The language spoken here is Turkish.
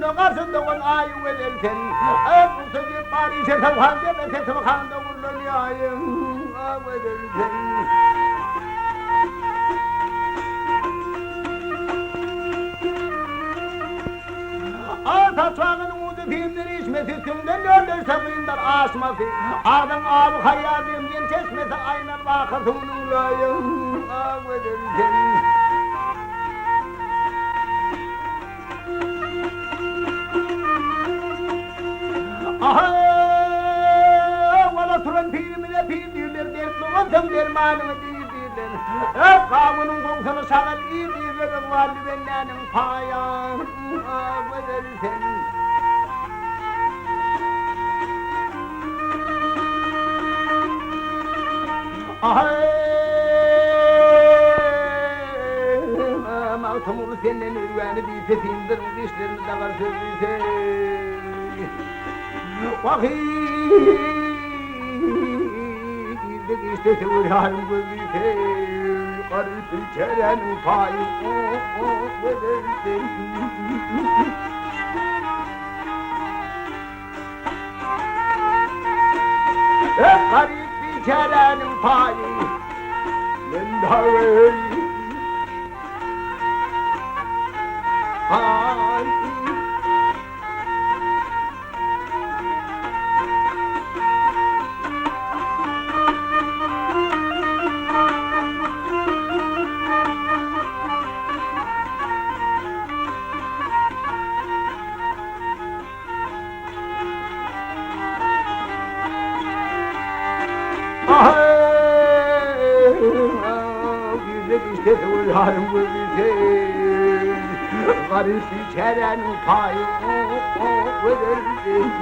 Gülün karşında ayı verirken bu sözü bari ise tavhan demese tavhan da vurulur ayım verirken Saçağın umudu filmdir içmesi tümden gördürse buyundan asması Ardın ağabey hayatımdan çeşmesi aynen vakıtının layım verirken Valla turan filmine filmdirler dertli olsam dermanımı değildirler Kavunun kokusunu sağır iyi değildir Valibenlerin payan verirsen Mağtumur senin ürveni bir sefindir dişlerini dağar sözlüyse Vakit işte sevurarım gözlüyse Karısı çerenin payı verirsin Garip bir çerenin payı Ben de Ay işte uyarım bu bize Garip bir çerenin payı verirsin